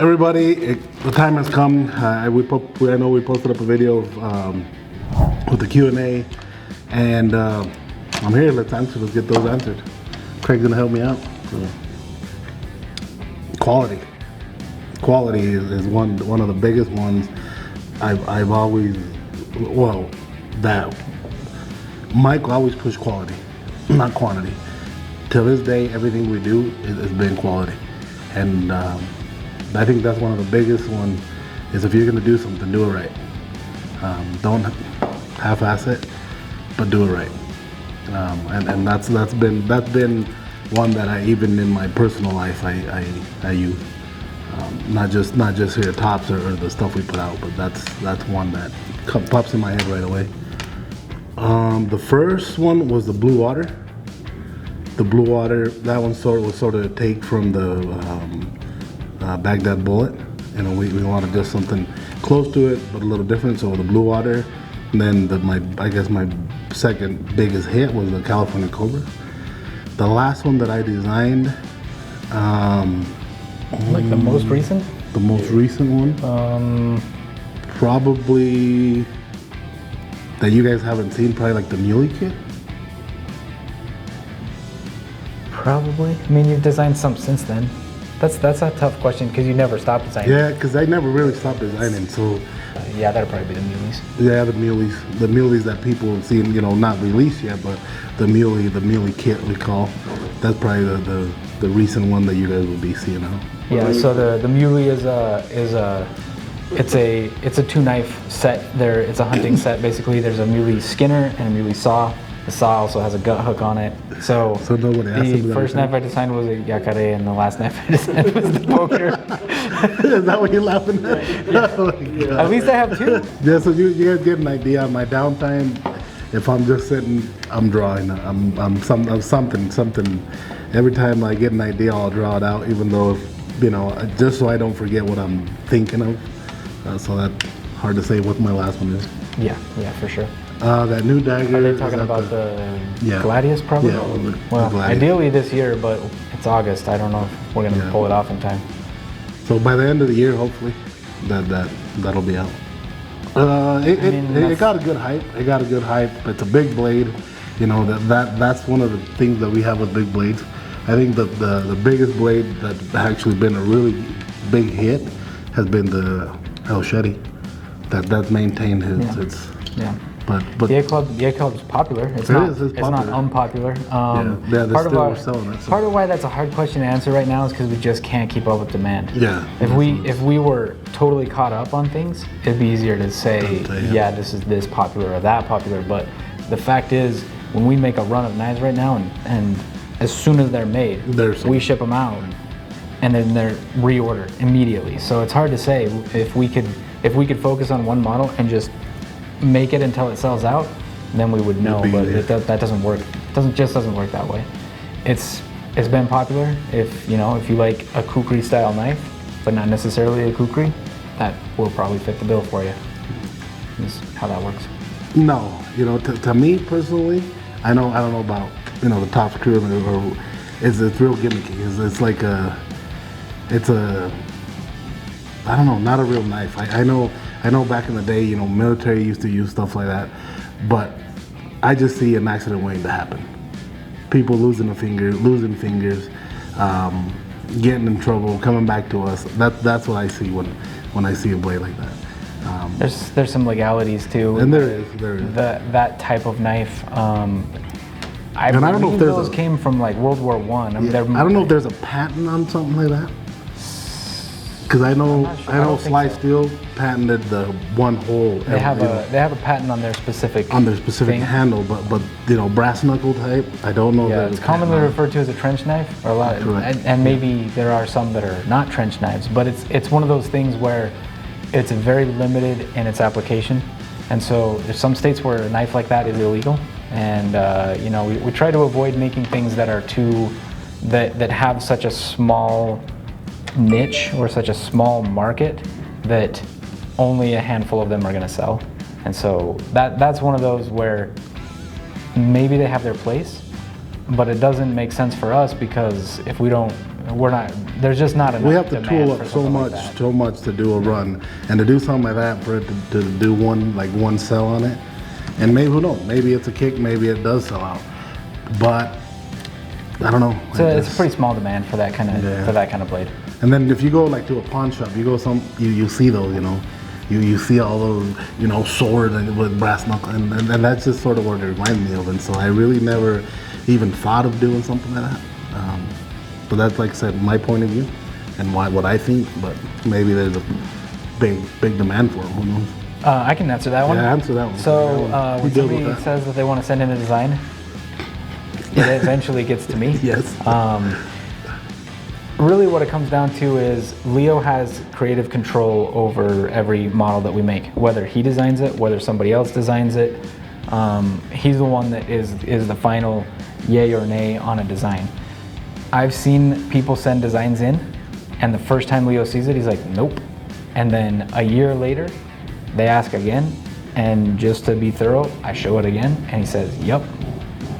Everybody, the time has come. I know we posted up a video with the Q&A, and I'm here. Let's get those answered. Craig's gonna help me out. So. Quality is one of the biggest ones. I've always, Mike always pushed quality, not quantity. Till this day, everything we do has been quality, and I think that's one of the biggest ones. Is if you're gonna do something, do it right. Don't half-ass it, but do it right. And that's been one that I, even in my personal life, I use. Not just here at Tops or the stuff we put out, but that's one that pops in my head right away. The first one was the Blue Water. The Blue Water, that one was sort of a take from the Baghdad Bullet. You know, we wanted just something close to it, but a little different. So the Blue Water, and then my second biggest hit was the California Cobra. The last one that I designed, like the most recent? The most recent one, probably that you guys haven't seen, probably like the Muley Kit. Probably. I mean, you've designed some since then. That's a tough question because you never stopped designing. Yeah, because I never really stopped designing. So yeah, that'd probably be the Muleys. Yeah, the Muleys that people have seen, not released yet, but the Muley Kit we call. That's probably the recent one that you guys will be seeing now. Yeah. So the Muley is a two knife set. It's a hunting set basically. There's a Muley Skinner and a Muley Saw. The saw also has a gut hook on it. So the first knife I designed was a Yakare, and the last knife I designed was the poker. Is that what you're laughing at? Yeah. Oh, at least I have two. Yeah, so you guys get an idea on my downtime. If I'm just sitting, I'm drawing. I'm something. Every time I get an idea, I'll draw it out, even though, just so I don't forget what I'm thinking of. So that's hard to say what my last one is. Yeah, for sure. That new dagger. Are they talking about the Gladius, probably? Yeah, well, the ideally this year, but it's August. I don't know if we're gonna pull it off in time. So by the end of the year, hopefully, that'll be out. It got a good hype. It's a big blade. That's one of the things that we have with big blades. I think the biggest blade that's actually been a really big hit has been the El Shetty. That's maintained its. Yeah. But the A Club is popular. It's not unpopular. Part of why that's a hard question to answer right now is because we just can't keep up with demand. Yeah. If we were totally caught up on things, it'd be easier to say, this is this popular or that popular. But the fact is, when we make a run of knives right now, and as soon as they're made, we ship them out, and then they're reordered immediately. So it's hard to say if we could focus on one model and just make it until it sells out, then we would know. But that doesn't work. It doesn't work that way. It's been popular. If you like a kukri style knife, but not necessarily a kukri, that will probably fit the bill for you. Is how that works. No, to me personally, I don't know about the Tops crew, or it's real gimmicky. It's like it's a, I don't know, not a real knife. I know back in the day, military used to use stuff like that, but I just see an accident waiting to happen. People losing fingers, getting in trouble, coming back to us. That's what I see when I see a blade like that. There's some legalities too. And there is. That type of knife. I don't know if those came from like World War I. I don't know if there's a patent on something like that. Because I know Sly Steel patented the one hole. They have a patent on their specific handle, but brass knuckle type. I don't know. Yeah, it's commonly referred to as a trench knife, or a lot, and maybe there are some that are not trench knives. But it's one of those things where it's very limited in its application, and so there's some states where a knife like that is illegal, and we try to avoid making things that are that have such a small niche or such a small market that only a handful of them are going to sell. And so that's one of those where maybe they have their place, but it doesn't make sense for us, because if we don't we're not. There's just not enough. We have to demand tool for up so something much, like that. so much to do a run, and to do something like that for it to do one sell on it, and maybe who knows? Maybe it's a kick, maybe it does sell out, but I don't know. So it's a pretty small demand for that kind of blade. And then if you go like to a pawn shop, you go you see those, you see all those, sword and with brass knuckle, and that's just sort of what it reminds me of. And so I really never even thought of doing something like that. But that's, like I said, my point of view and what I think. But maybe there's a big demand for them. Who knows? I can answer that one. Yeah, answer that one. So when somebody says that they want to send in a design, it eventually gets to me. Yes. Really what it comes down to is Leo has creative control over every model that we make, whether he designs it, whether somebody else designs it. He's the one that is the final yay or nay on a design. I've seen people send designs in, and the first time Leo sees it, he's like, nope. And then a year later, they ask again, and just to be thorough, I show it again, and he says, yep.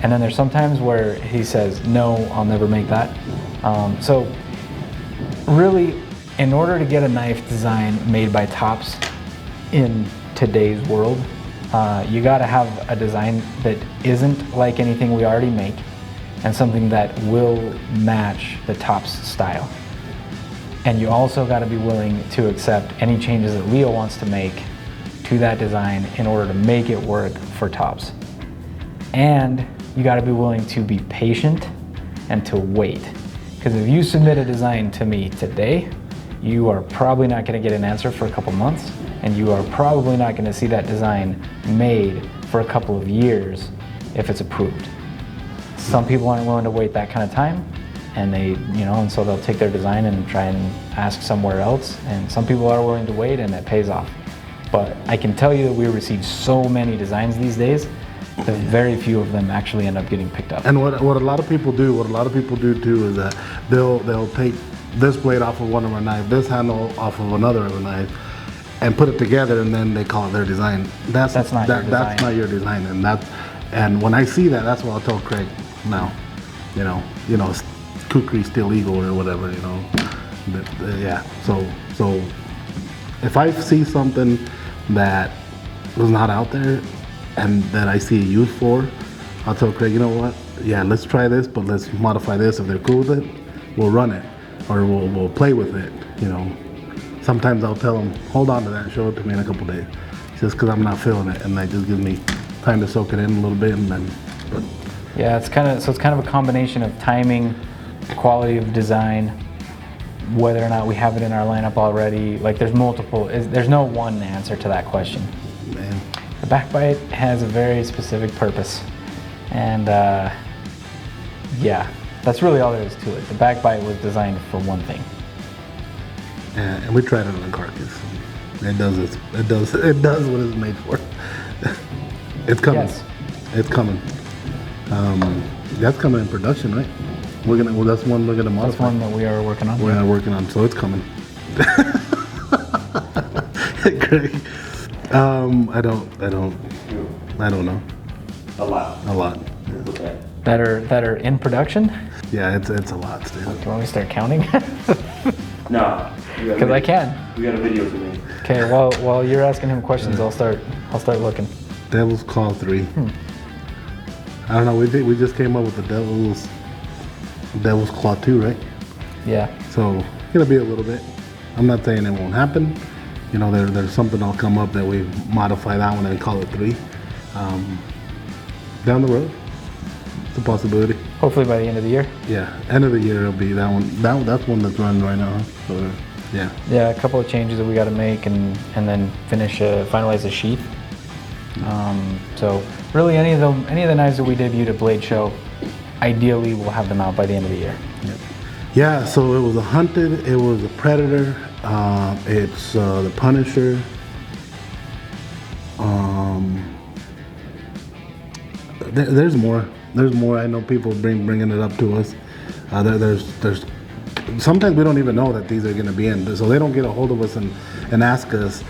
And then there's sometimes where he says, no, I'll never make that. So really, in order to get a knife design made by Tops in today's world, you gotta have a design that isn't like anything we already make, and something that will match the Tops style. And you also gotta be willing to accept any changes that Leo wants to make to that design in order to make it work for Tops. And you gotta be willing to be patient and to wait. Because if you submit a design to me today, you are probably not gonna get an answer for a couple months, and you are probably not gonna see that design made for a couple of years if it's approved. Some people aren't willing to wait that kind of time, and and so they'll take their design and try and ask somewhere else, and some people are willing to wait, and it pays off. But I can tell you that we receive so many designs these days that very few of them actually end up getting picked up. And what a lot of people do too, is that they'll take this blade off of one of our knives, this handle off of another of a knife, and put it together, and then they call it their design. That's not your design. That's not your design, and when I see that, that's what I'll tell Craig now. Kukri's still legal or whatever. Yeah. So if I see something that was not out there and that I see a use for, I'll tell Craig, you know what? Yeah, let's try this, but let's modify this. If they're cool with it, we'll run it, or we'll play with it. Sometimes I'll tell them, hold on to that, show it to me in a couple days, just because I'm not feeling it, and that just gives me time to soak it in a little bit, and then. But yeah, it's kind of a combination of timing, quality of design, whether or not we have it in our lineup already. Like there's no one answer to that question. Man. The backbite has a very specific purpose, and yeah, that's really all there is to it. The backbite was designed for one thing. And we tried it on a carcass. It does what it's made for. It's coming. Yes. It's coming. That's coming in production, right? That's one we're gonna modify. That's one that we are working on. We're working on, so it's coming. Great. I don't know. A lot. Okay. That are in production. Yeah, it's a lot still. Do you want me to start counting? No. Because I can. We got a video for me. Okay. While you're asking him questions, I'll start looking. Devil's Claw 3. I don't know. We just came up with the Devil's Claw 2, right? Yeah. So it'll be a little bit. I'm not saying it won't happen. There's something that'll come up that we modify that one and call it 3. Down the road, it's a possibility. Hopefully by the end of the year. Yeah, end of the year it'll be that one. That's one that's running right now. So yeah. Yeah, a couple of changes that we got to make, and then finalize the sheath. So really, any of the knives that we debut at Blade Show, ideally we'll have them out by the end of the year. Yep. Yeah. So it was a Hunted, it was a Predator, it's the Punisher. There's more. There's more. I know people bringing it up to us. There's sometimes we don't even know that these are going to be in, so they don't get a hold of us and ask us,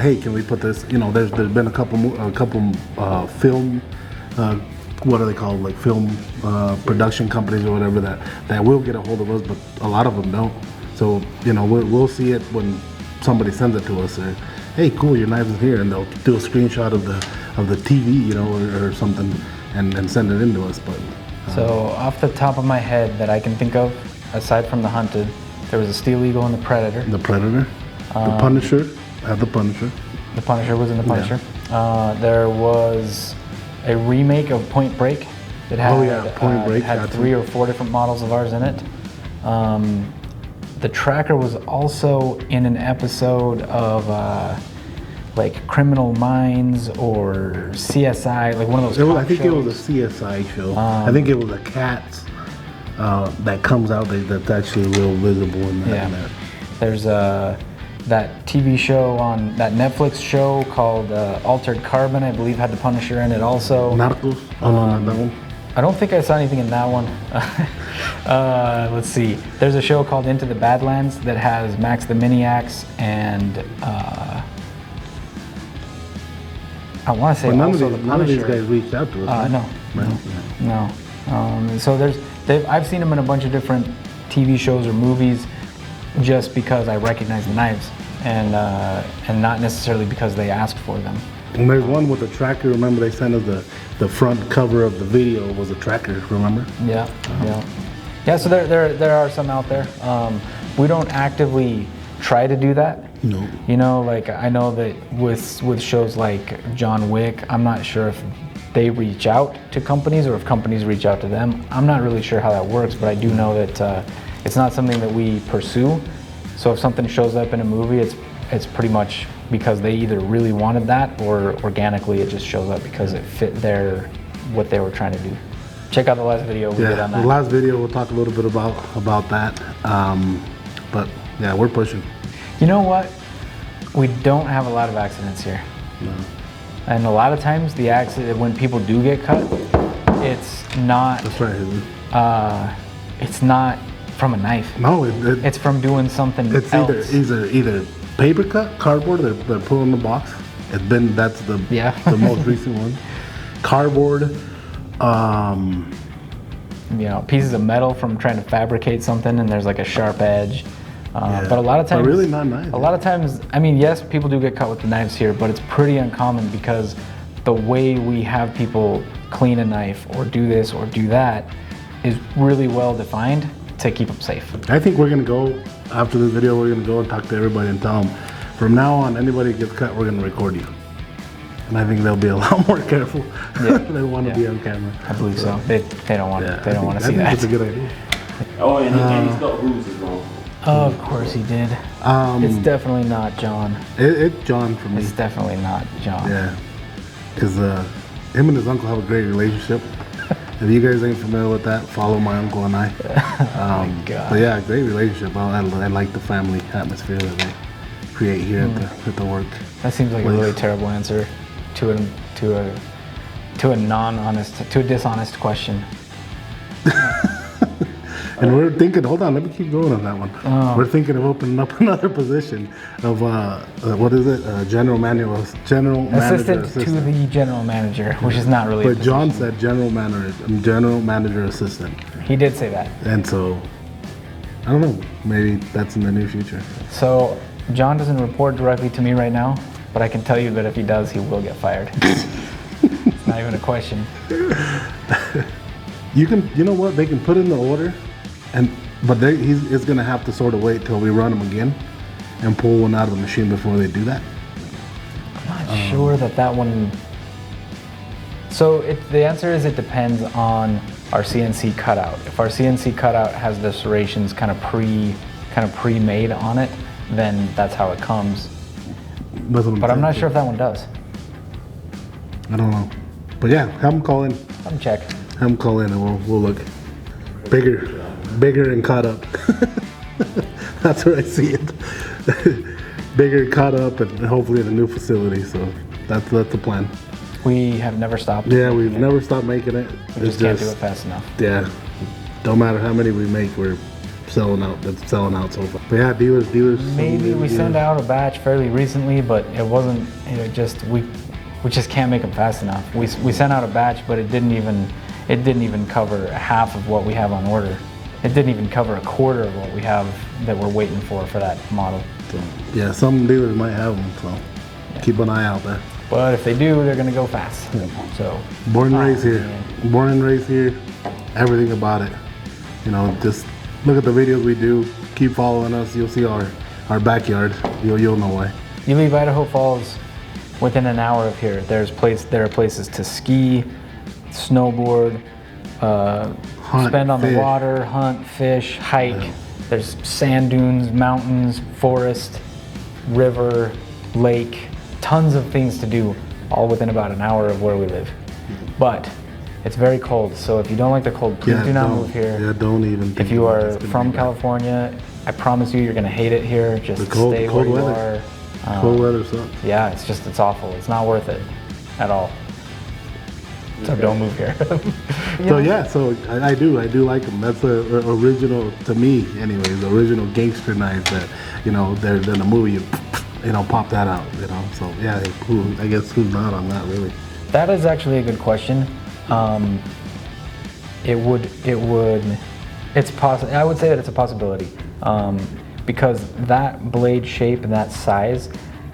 hey, can we put this? There's been a couple film what are they called, like film production companies or whatever that will get a hold of us, but a lot of them don't. So we'll see it when somebody sends it to us, or hey, cool, your knife is here, and they'll do a screenshot of the TV, or something, and send it in to us. But so off the top of my head that I can think of, aside from the Hunted, there was a Steel Eagle and the Predator. The Predator, the Punisher. I have the Punisher. The Punisher was in the Punisher. There was a remake of Point Break that had, Point Break had 3 or 4 different models of ours in it. The Tracker was also in an episode of like Criminal Minds or CSI, like one of those. I think it was a CSI show. I think it was a Cats that comes out that's actually real visible in that. Yeah. There's that TV show on that Netflix show called Altered Carbon, I believe, had the Punisher in it also. Narcos? Oh, no, not that one. I don't think I saw anything in that one. Let's see. There's a show called Into the Badlands that has Max the Miniax and I want to say also the Punisher. None of these guys reached out to us. No. So I've seen them in a bunch of different TV shows or movies, just because I recognize the knives, and not necessarily because they asked for them. And there's one with a Tracker. Remember, they sent us the front cover of the video was a Tracker. Remember? Yeah. So there are some out there. We don't actively try to do that. No. Like I know that with shows like John Wick, I'm not sure if they reach out to companies or if companies reach out to them. I'm not really sure how that works, but I do know that it's not something that we pursue. So if something shows up in a movie, it's pretty much because they either really wanted that or organically it just shows up because it fit what they were trying to do. Check out the last video we did on that. The last video we'll talk a little bit about that. But yeah, we're pushing. You know what? We don't have a lot of accidents here. No. And a lot of times the accident, when people do get cut, it's not. That's right. It's not from a knife. No, it's from doing something it's else. either paper cut, cardboard. They're put in the box. That's the most recent one. Cardboard. Pieces of metal from trying to fabricate something, and there's like a sharp edge. But a lot of times, really not nice. A lot of times, yes, people do get cut with the knives here, but it's pretty uncommon because the way we have people clean a knife or do this or do that is really well defined to keep them safe. I think we're gonna go after this video. We're gonna go and talk to everybody and tell them, from now on, anybody gets cut, we're gonna record you. And I think they'll be a lot more careful. They want to be on camera. I believe so. They don't want to. They don't want to see that. That's a good idea. Oh, and he spelled bruises wrong. Of course he did. It's definitely not John. It's John for me. It's definitely not John. Yeah, because him and his uncle have a great relationship. If you guys ain't familiar with that, follow my uncle and I. Oh my God. But yeah, great relationship. I like the family atmosphere that they create here at the work. That seems like a really terrible answer to a dishonest question. And we're thinking, hold on, let me keep going on that one. We're thinking of opening up another position of what is it? General manager assistant to the general manager, which is not really. But John said general manager assistant. He did say that. And so, I don't know. Maybe that's in the near future. So John doesn't report directly to me right now, but I can tell you that if he does, he will get fired. It's not even a question. You know what? They can put in the order. But he's going to have to sort of wait till we run them again and pull one out of the machine before they do that. I'm not sure that one. So the answer is it depends on our CNC cutout. If our CNC cutout has the serrations kind of pre-made on it, then that's how it comes. But I'm not sure if that one does. I don't know. But yeah, have them call in. Come check. Have them call in and we'll look bigger and caught up. That's where I see it. Bigger, caught up, and hopefully in a new facility. So that's the plan. We have never stopped. Yeah, we've never stopped making it. We just can't do it fast enough. Yeah, don't matter how many we make, we're selling out. That's selling out so far. But yeah, dealers. Maybe we sent out a batch fairly recently, but it wasn't. we just can't make them fast enough. We sent out a batch, but it didn't even cover half of what we have on order. It didn't even cover a quarter of what we have that we're waiting for that model. So, yeah, some dealers might have them, so keep an eye out there. But if they do, they're gonna go fast. Yeah. So Born and raised here. man. Born and raised here. Everything about it. You know, just look at the videos we do. Keep following us. You'll see our backyard. You'll know why. You leave Idaho Falls within an hour of here. There are places to ski, snowboard, Hunt, spend on fish. the water, hunt, fish, hike. Yeah. There's sand dunes, mountains, forest, river, lake, tons of things to do, all within about an hour of where we live. But it's very cold, so if you don't like the cold, please do not move here. Yeah, don't even think If you about it. are It's gonna from be bad. California, I promise you, you're gonna hate it here. Just The cold- stay cold where you weather. are. Cold weather sucks. Yeah, it's awful. It's not worth it at all. So don't move here. So yeah, so I do like them. That's the original, to me anyways, the original gangster knives that, you know, they're in the movie, you know, pop that out, you know. So yeah, I guess who's not on that really? That is actually a good question. It's possible. I would say that it's a possibility because that blade shape and that size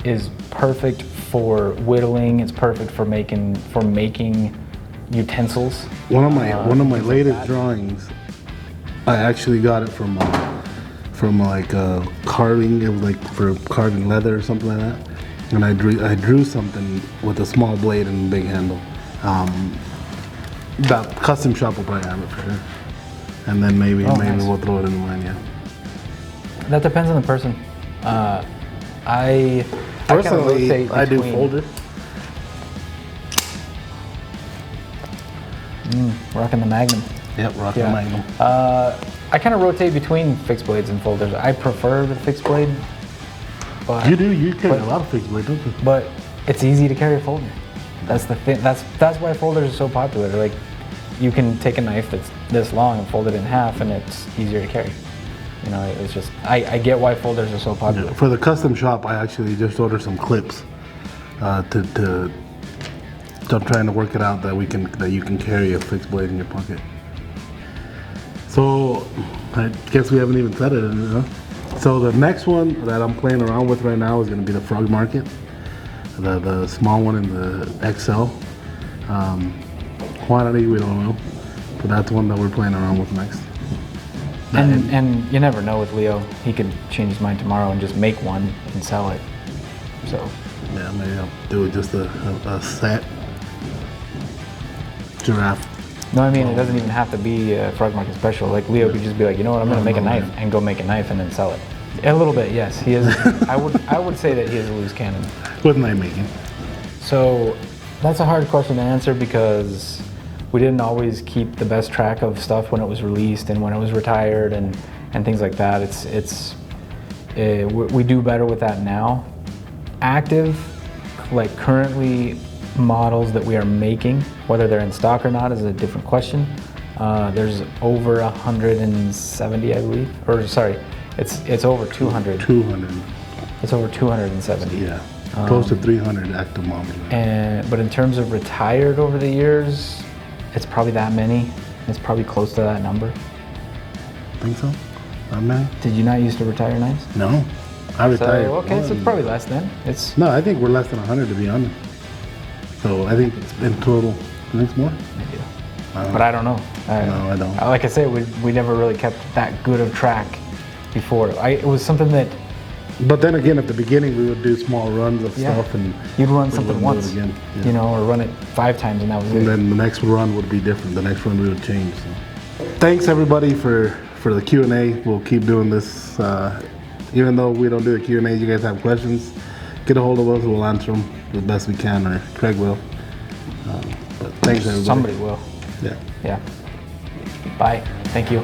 is perfect for whittling. It's perfect for making utensils. One of my things like latest that. drawings, I actually got it from like carving. It was like for carving leather or something like that. And I drew something with a small blade and a big handle. That custom shop will probably have it for sure. And then maybe Nice. we'll throw it in mine. Yeah. That depends on the person. I kinda Personally, rotate I do between- folder. Rocking the Magnum. Yep, rock Yeah. Magnum. I kind of rotate between fixed blades and folders. I prefer the fixed blade, but You carry but- a lot of fixed blade, don't you? but it's easy to carry a folder. That's the thing. That's why folders are so popular. Like, you can take a knife that's this long and fold it in half, and it's easier to carry. You know, it's just I get why folders are so popular. For the custom shop, I actually just ordered some clips to I'm trying to work it out that you can carry a fixed blade in your pocket. So I guess we haven't even said it. So the next one that I'm playing around with right now is going to be the Frog Market, the small one in the XL. Quantity we don't know, but that's one that we're playing around with next. And you never know with Leo. He could change his mind tomorrow and just make one and sell it. So Yeah, maybe I'll do it just a set giraffe. no, I mean, it doesn't even have to be a Frog Market special. Like, Leo could just be like, you know what, I'm gonna make a knife and go make a knife and then sell it. A little bit, yes. He is. I would say that he is a loose cannon. With knife making. So that's a hard question to answer because we didn't always keep the best track of stuff when it was released and when it was retired and things like that. We do better with that now. Active, like currently models that we are making, whether they're in stock or not is a different question. There's over 170, I believe, or sorry, it's over 200. 200. It's over 270. Yeah. Close to 300 active models. But in terms of retired over the years, it's probably that many. It's probably close to that number. Think so? Not many? Did you not used to retire knives? No. I So, retired. okay, so it's probably less then. It's No, I think we're less than 100 to be honest. So I think in total, I think it's more. maybe. But I don't know. No, I don't. Like I said, we never really kept that good of track before. It was something that But then again, at the beginning, we would do small runs of stuff and you'd run we something wouldn't do once, it again. Yeah. you know, or run it 5 times and that was And it. then the next run would be different. The next run we would change. So. Thanks everybody for the Q&A. We'll keep doing this. Even though we don't do the Q&A, you guys have questions, get a hold of us. We'll answer them the best we can, or Craig will. But thanks everybody. Somebody will. Yeah. Yeah. Bye. Thank you.